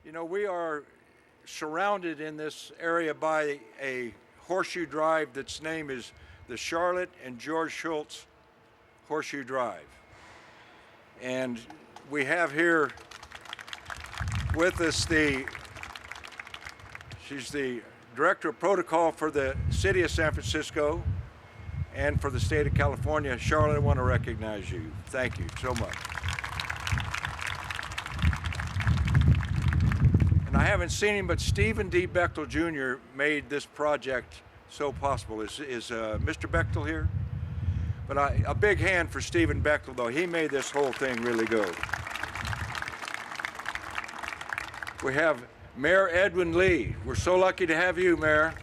You know, we are surrounded in this area by a horseshoe drive that's name is the Charlotte and George Shultz Horseshoe Drive. And we have here with us she's the Director of Protocol for the City of San Francisco and for the state of California. Charlotte, I want to recognize you. Thank you so much. And I haven't seen him, but Stephen D. Bechtel Jr. made this project so possible. Is Mr. Bechtel here? But a big hand for Stephen Bechtel, though. He made this whole thing really go. We have Mayor Edwin Lee. We're so lucky to have you, Mayor.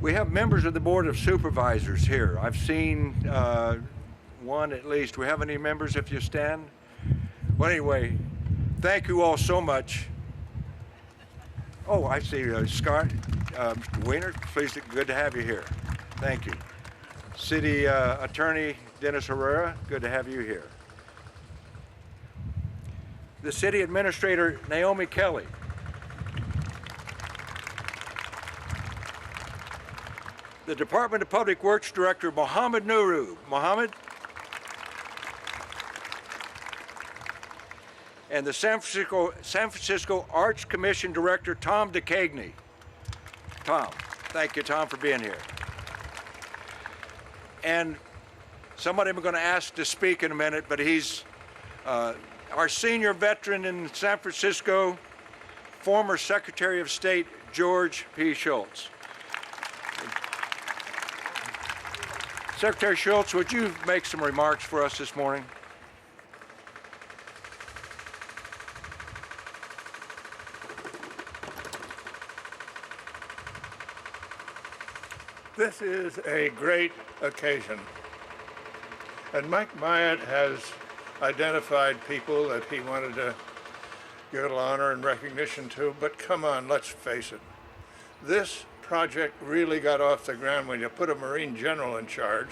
We have members of the Board of Supervisors here. I've seen one at least. Do we have any members if you stand? Well, anyway, thank you all so much. Oh, I see Scott, Mr. Weiner, pleased, good to have you here. Thank you. City Attorney Dennis Herrera, good to have you here. The City Administrator Naomi Kelly. The Department of Public Works Director Mohammed Nuru. Mohammed. And the San Francisco Arts Commission Director Tom DeCagney. Tom, thank you, Tom, for being here. And somebody I'm going to ask to speak in a minute, but he's our senior veteran in San Francisco, former Secretary of State George P. Shultz. Secretary Shultz, would you make some remarks for us this morning? This is a great occasion, and Mike Myatt has identified people that he wanted to give honor and recognition to, but come on, let's face it. This project really got off the ground when you put a Marine general in charge.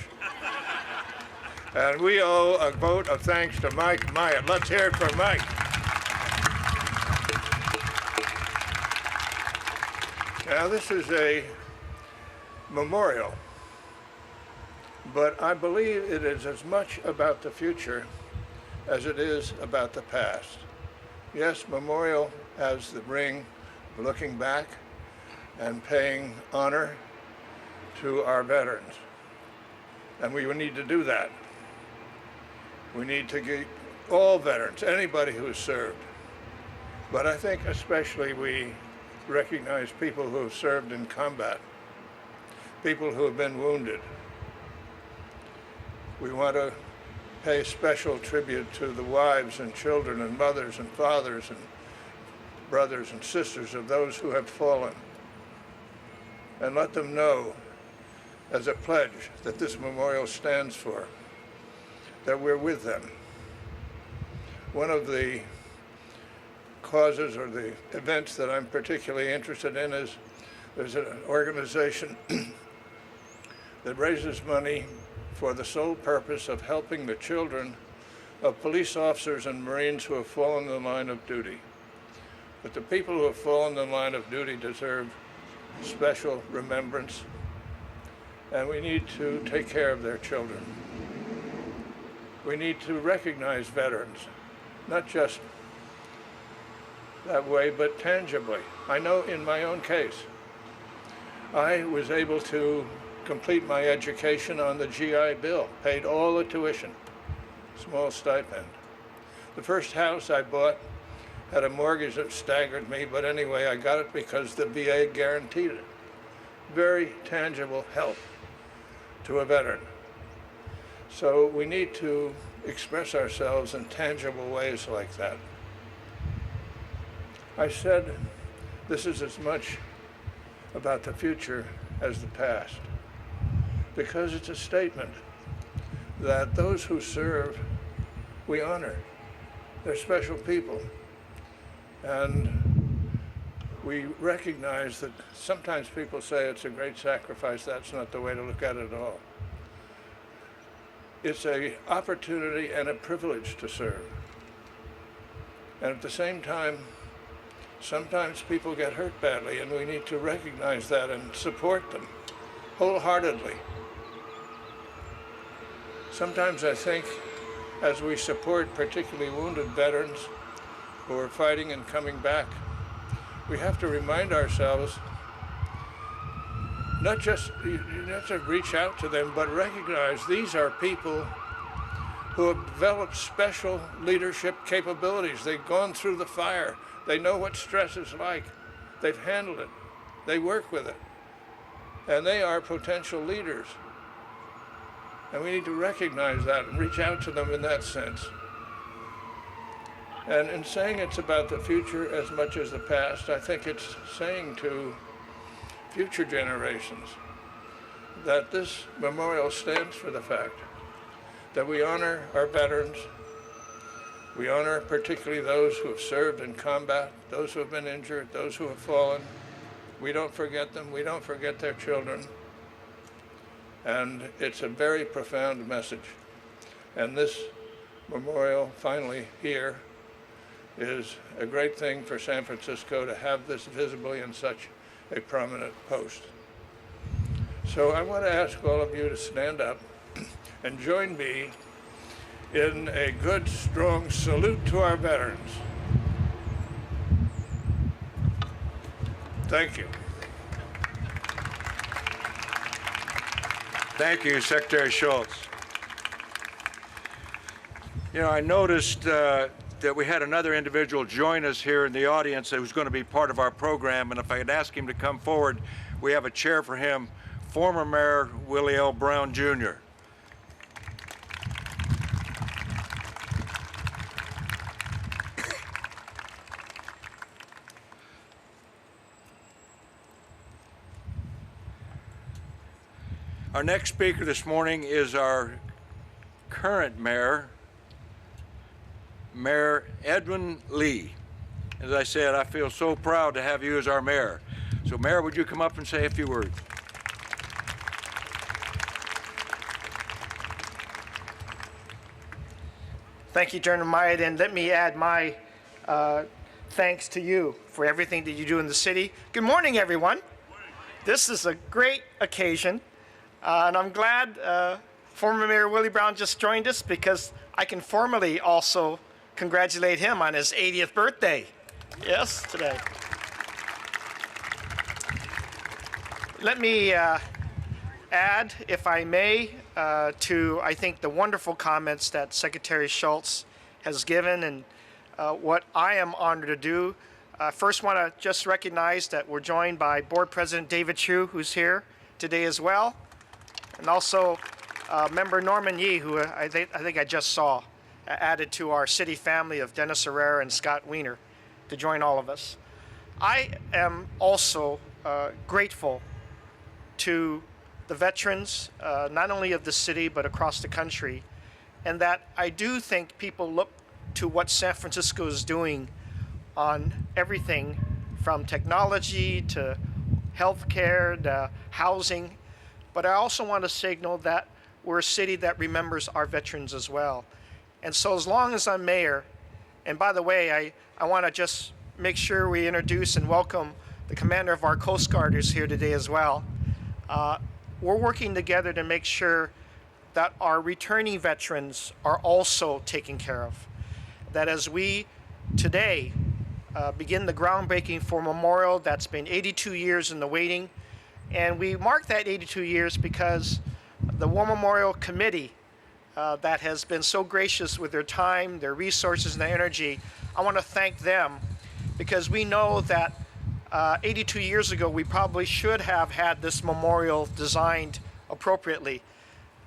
And we owe a vote of thanks to Mike Myatt. Let's hear it for Mike. Now, this is a memorial, but I believe it is as much about the future as it is about the past. Yes, memorial has the ring of looking back and paying honor to our veterans. And we need to do that. We need to give all veterans, anybody who has served. But I think especially we recognize people who have served in combat, people who have been wounded. We want to pay special tribute to the wives and children and mothers and fathers and brothers and sisters of those who have fallen, and let them know as a pledge that this memorial stands for, that we're with them. One of the causes or the events that I'm particularly interested in is there's an organization that raises money for the sole purpose of helping the children of police officers and Marines who have fallen in the line of duty. But the people who have fallen in the line of duty deserve special remembrance, and we need to take care of their children. We need to recognize veterans, not just that way, but tangibly. I know in my own case, I was able to complete my education on the GI Bill, paid all the tuition, small stipend. The first house I bought had a mortgage that staggered me, but anyway, I got it because the VA guaranteed it. Very tangible help to a veteran. So we need to express ourselves in tangible ways like that. I said this is as much about the future as the past, because it's a statement that those who serve, we honor. They're special people. And we recognize that sometimes people say it's a great sacrifice. That's not the way to look at it at all. It's an opportunity and a privilege to serve. And at the same time, sometimes people get hurt badly, and we need to recognize that and support them wholeheartedly. Sometimes I think as we support particularly wounded veterans who are fighting and coming back, we have to remind ourselves not just to reach out to them, but recognize these are people who have developed special leadership capabilities. They've gone through the fire. They know what stress is like. They've handled it. They work with it. And they are potential leaders. And we need to recognize that and reach out to them in that sense. And in saying it's about the future as much as the past, I think it's saying to future generations that this memorial stands for the fact that we honor our veterans. We honor particularly those who have served in combat, those who have been injured, those who have fallen. We don't forget them. We don't forget their children. And it's a very profound message. And this memorial finally here is a great thing for San Francisco to have this visibly in such a prominent post. So I want to ask all of you to stand up and join me in a good, strong salute to our veterans. Thank you. Thank you, Secretary Shultz. You know, I noticed that we had another individual join us here in the audience who's going to be part of our program, and if I could ask him to come forward, we have a chair for him, former Mayor Willie L. Brown, Jr. Our next speaker this morning is our current mayor, Mayor Edwin Lee. As I said, I feel so proud to have you as our mayor. So Mayor, would you come up and say a few words? Thank you, Jeremiah, and let me add my thanks to you for everything that you do in the city. Good morning, everyone. This is a great occasion, and I'm glad former Mayor Willie Brown just joined us because I can formally also congratulate him on his 80th birthday. Yes, today. Let me add, if I may, to, I think, the wonderful comments that Secretary Shultz has given and what I am honored to do. First, want to just recognize that we're joined by Board President David Chu, who's here today as well, and also Member Norman Yee, who I think I just saw, added to our city family of Dennis Herrera and Scott Wiener to join all of us. I am also grateful to the veterans, not only of the city, but across the country, and that I do think people look to what San Francisco is doing on everything from technology to healthcare to housing. But I also want to signal that we're a city that remembers our veterans as well. And so as long as I'm mayor, and by the way, I want to just make sure we introduce and welcome the commander of our Coast Guard who's here today as well. We're working together to make sure that our returning veterans are also taken care of. That as we today begin the groundbreaking for a memorial that's been 82 years in the waiting, and we mark that 82 years because the War Memorial Committee that has been so gracious with their time, their resources, and their energy, I want to thank them because we know that 82 years ago, we probably should have had this memorial designed appropriately.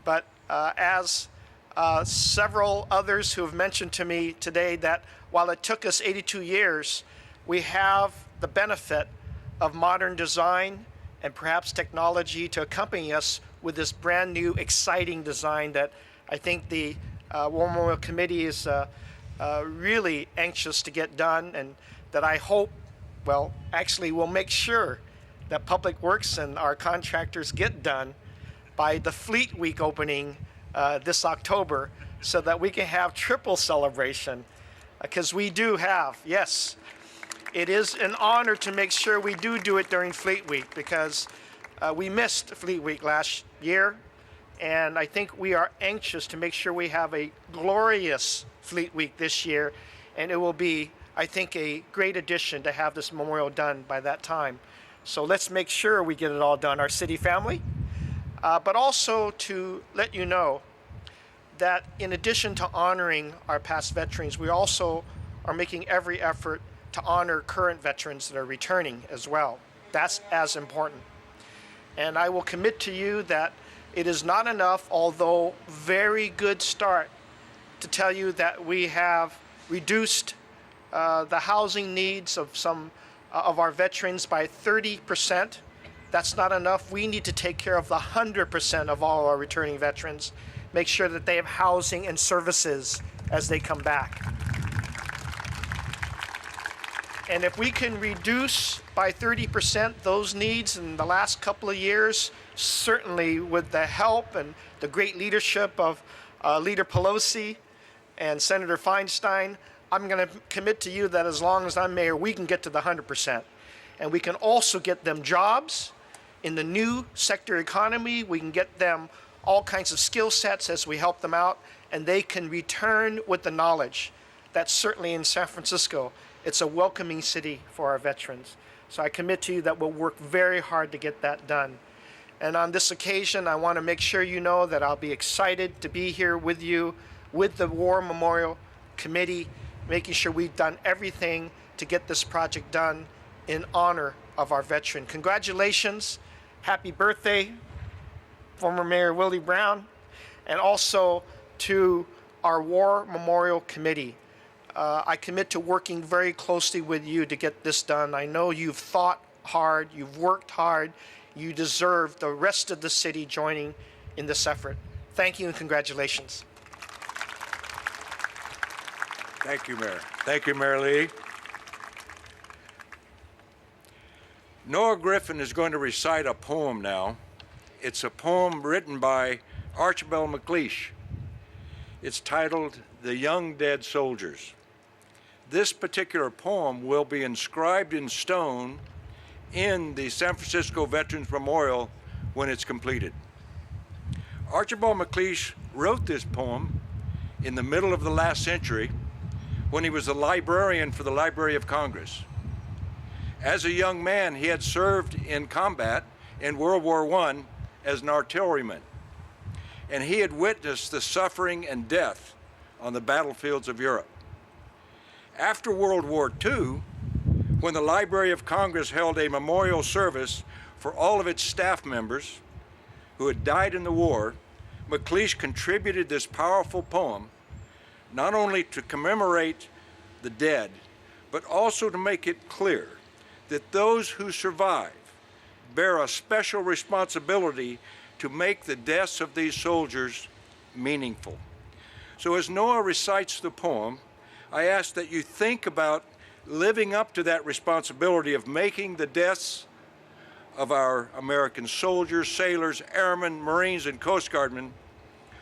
But as several others who have mentioned to me today that while it took us 82 years, we have the benefit of modern design and perhaps technology to accompany us with this brand new, exciting design that I think the War Memorial Committee is really anxious to get done, and that I hope, well, actually we'll make sure that Public Works and our contractors get done by the Fleet Week opening this October so that we can have triple celebration. Because we do have, yes, it is an honor to make sure we do it during Fleet Week, because we missed Fleet Week last year, and I think we are anxious to make sure we have a glorious Fleet Week this year, and it will be, I think, a great addition to have this memorial done by that time. So let's make sure we get it all done, our city family, but also to let you know that in addition to honoring our past veterans, we also are making every effort to honor current veterans that are returning as well. That's as important. And I will commit to you that it is not enough, although very good start, to tell you that we have reduced the housing needs of some of our veterans by 30%. That's not enough. We need to take care of the 100% of all our returning veterans, make sure that they have housing and services as they come back. And if we can reduce by 30% those needs in the last couple of years, certainly with the help and the great leadership of Leader Pelosi and Senator Feinstein, I'm going to commit to you that as long as I'm mayor, we can get to the 100%. And we can also get them jobs in the new sector economy. We can get them all kinds of skill sets as we help them out, and they can return with the knowledge that certainly in San Francisco, it's a welcoming city for our veterans. So I commit to you that we'll work very hard to get that done. And on this occasion, I want to make sure you know that I'll be excited to be here with you, with the War Memorial Committee, making sure we've done everything to get this project done in honor of our veteran. Congratulations, happy birthday, former Mayor Willie Brown, and also to our War Memorial Committee. I commit to working very closely with you to get this done. I know you've thought hard, you've worked hard, you deserve the rest of the city joining in this effort. Thank you and congratulations. Thank you, Mayor. Thank you, Mayor Lee. Noah Griffin is going to recite a poem now. It's a poem written by Archibald MacLeish. It's titled, "The Young Dead Soldiers." This particular poem will be inscribed in stone in the San Francisco Veterans Memorial when it's completed. Archibald MacLeish wrote this poem in the middle of the last century when he was a librarian for the Library of Congress. As a young man, he had served in combat in World War I as an artilleryman, and he had witnessed the suffering and death on the battlefields of Europe. After World War II, when the Library of Congress held a memorial service for all of its staff members who had died in the war, MacLeish contributed this powerful poem not only to commemorate the dead, but also to make it clear that those who survive bear a special responsibility to make the deaths of these soldiers meaningful. So as Noah recites the poem, I ask that you think about living up to that responsibility of making the deaths of our American soldiers, sailors, airmen, Marines, and Coast Guardmen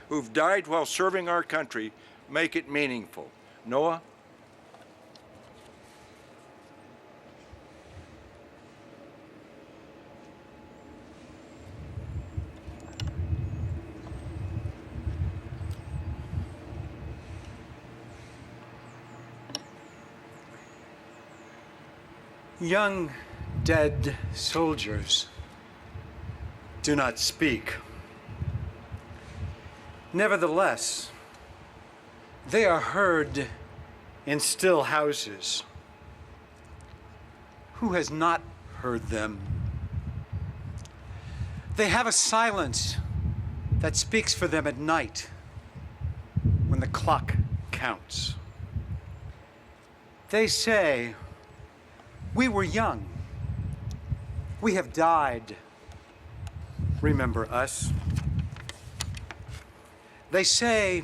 who've died while serving our country, make it meaningful. Noah? Young dead soldiers do not speak. Nevertheless, they are heard in still houses. Who has not heard them? They have a silence that speaks for them at night when the clock counts. They say, "We were young. We have died. Remember us." They say,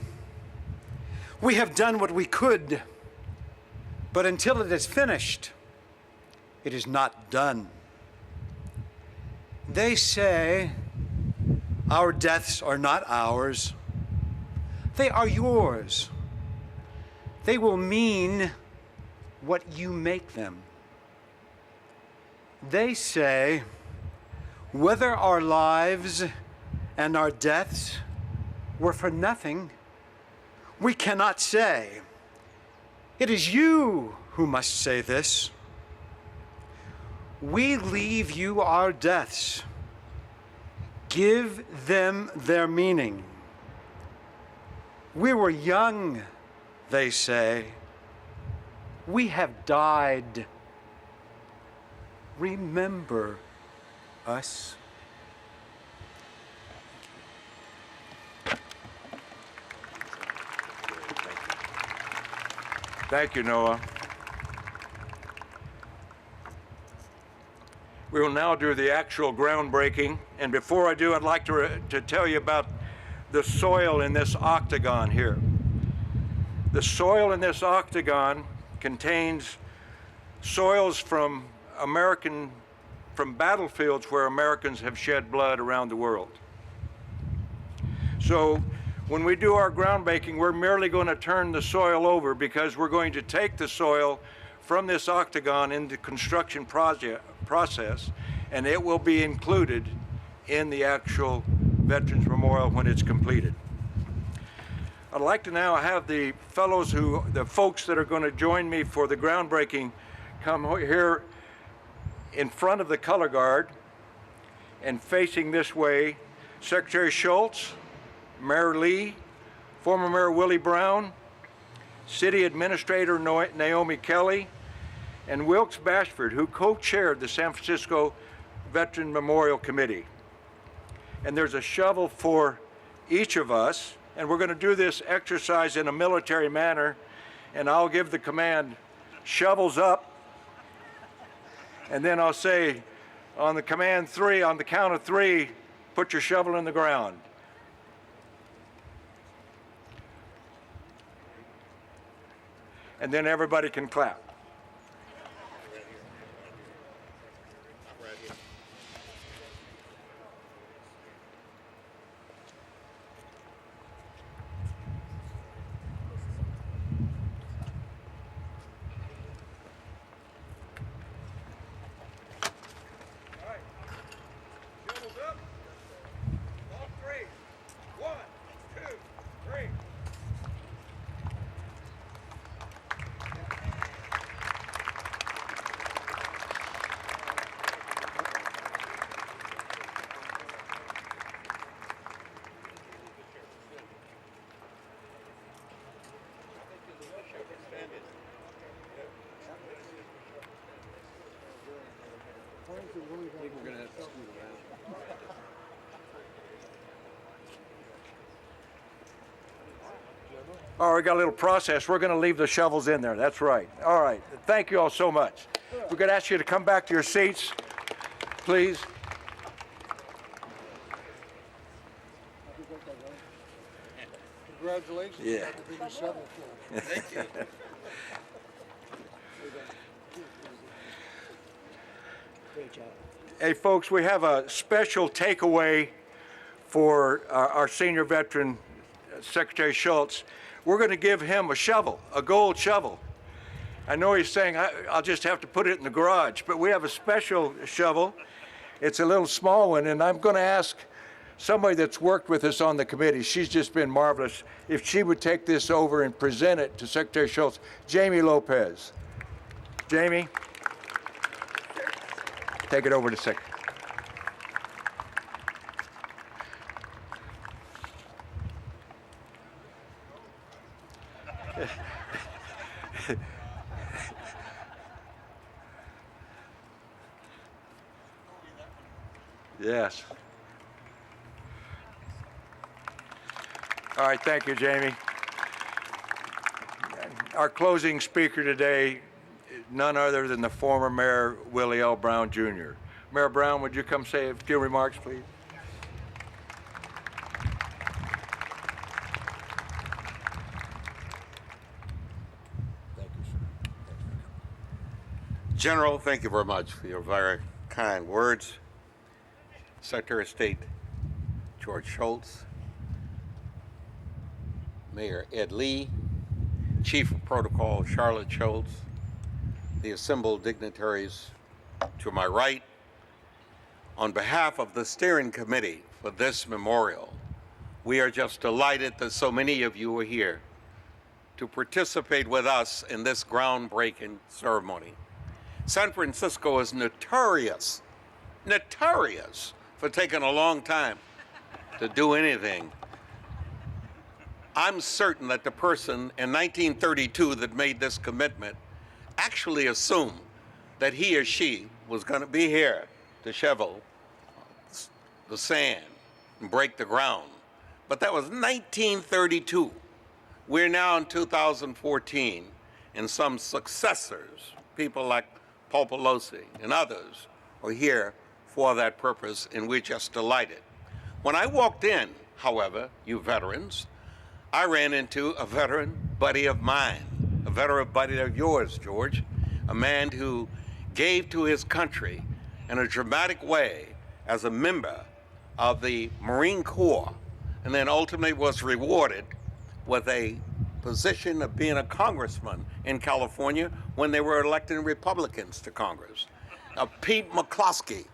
"We have done what we could, but until it is finished, it is not done." They say, "Our deaths are not ours, They are yours. They will mean what you make them. They say, whether our lives and our deaths were for nothing, we cannot say. It is you who must say this. We leave you our deaths. Give them their meaning. We were young, they say. We have died. Remember us. Thank you, Noah. We will now do the actual groundbreaking. And before I do, I'd like to tell you about the soil in this octagon here. The soil in this octagon contains soils from battlefields where Americans have shed blood around the world. So when we do our groundbreaking, we're merely going to turn the soil over because we're going to take the soil from this octagon in the construction process, and it will be included in the actual Veterans Memorial when it's completed. I'd like to now have the folks that are going to join me for the groundbreaking come here in front of the color guard and facing this way. Secretary Shultz, Mayor Lee, former Mayor Willie Brown, City Administrator Naomi Kelly, and Wilkes Bashford, who co-chaired the San Francisco Veteran Memorial Committee. And there's a shovel for each of us, and we're going to do this exercise in a military manner, and I'll give the command, shovels up, and then I'll say, on the count of three, put your shovel in the ground. And then everybody can clap. All right, we got a little process. We're going to leave the shovels in there. That's right. All right. Thank you all so much. We're going to ask you to come back to your seats, please. Congratulations. Yeah. Thank you. Hey, folks, we have a special takeaway for our senior veteran, Secretary Shultz. We're going to give him a shovel, a gold shovel. I know he's saying, I'll just have to put it in the garage, but we have a special shovel. It's a little small one, and I'm going to ask somebody that's worked with us on the committee, she's just been marvelous, if she would take this over and present it to Secretary Shultz. Jamie Lopez. Jamie, take it over to Secretary. Yes. All right, thank you, Jamie. Our closing speaker today, none other than the former Mayor Willie L. Brown, Jr. Mayor Brown, would you come say a few remarks, please? Thank you, sir. General, thank you very much for your very kind words. Secretary of State George Shultz, Mayor Ed Lee, Chief of Protocol Charlotte Shultz, the assembled dignitaries to my right, on behalf of the steering committee for this memorial, we are just delighted that so many of you are here to participate with us in this groundbreaking ceremony. San Francisco is notorious for taking a long time to do anything. I'm certain that the person in 1932 that made this commitment actually assumed that he or she was going to be here to shovel the sand and break the ground. But that was 1932. We're now in 2014, and some successors, people like Paul Pelosi and others, are here for that purpose, and we're just delighted. When I walked in, however, you veterans, I ran into a veteran buddy of mine, a veteran buddy of yours, George, a man who gave to his country in a dramatic way as a member of the Marine Corps, and then ultimately was rewarded with a position of being a congressman in California when they were electing Republicans to Congress. Pete McCloskey,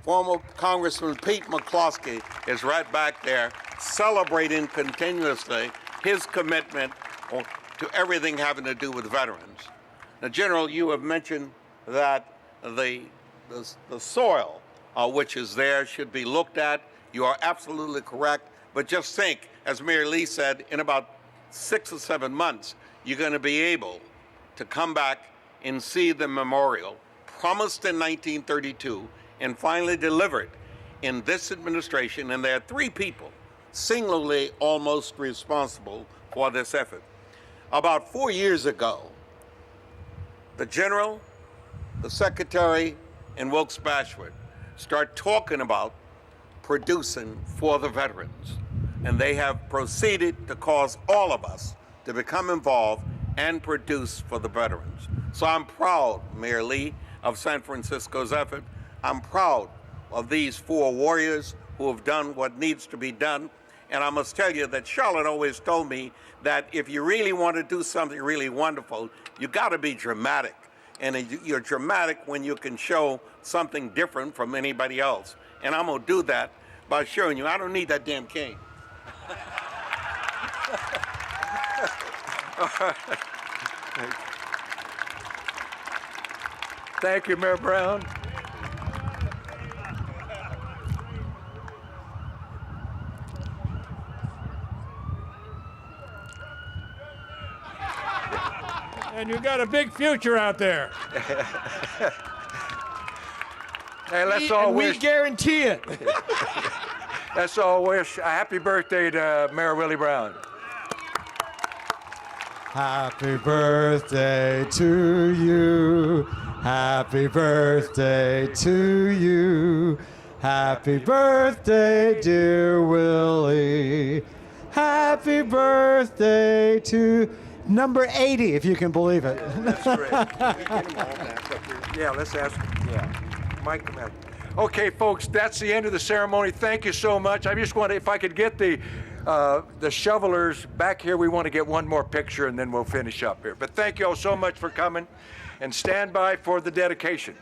former Congressman Pete McCloskey, is right back there celebrating continuously his commitment to everything having to do with veterans. Now, General, you have mentioned that the soil which is there should be looked at. You are absolutely correct. But just think, as Mayor Lee said, in about 6 or 7 months, you're going to be able to come back and see the memorial promised in 1932 and finally delivered in this administration. And there are 3 people singularly almost responsible for this effort. About 4 years ago, the General, the Secretary, and Wilkes Bashford start talking about producing for the veterans. And they have proceeded to cause all of us to become involved and produce for the veterans. So I'm proud, Mayor Lee, of San Francisco's effort. I'm proud of these 4 warriors who have done what needs to be done. And I must tell you that Charlotte always told me that if you really want to do something really wonderful, you got to be dramatic. And you're dramatic when you can show something different from anybody else. And I'm going to do that by showing you I don't need that damn cane. Thank you, Mayor Brown. And you got a big future out there. Hey, let's all We wish. guarantee it. Let's all wish a happy birthday to Mayor Willie Brown. Happy birthday to you. Happy birthday to you. Happy birthday, dear Willie. Happy birthday to number 80, if you can believe it. That's great. Can we get them all back up here? Yeah, let's ask. Yeah, Mike, come ahead. Okay, folks, that's the end of the ceremony. Thank you so much. I just want to, if I could get the shovelers back here, we want to get one more picture and then we'll finish up here. But thank you all so much for coming, and stand by for the dedication.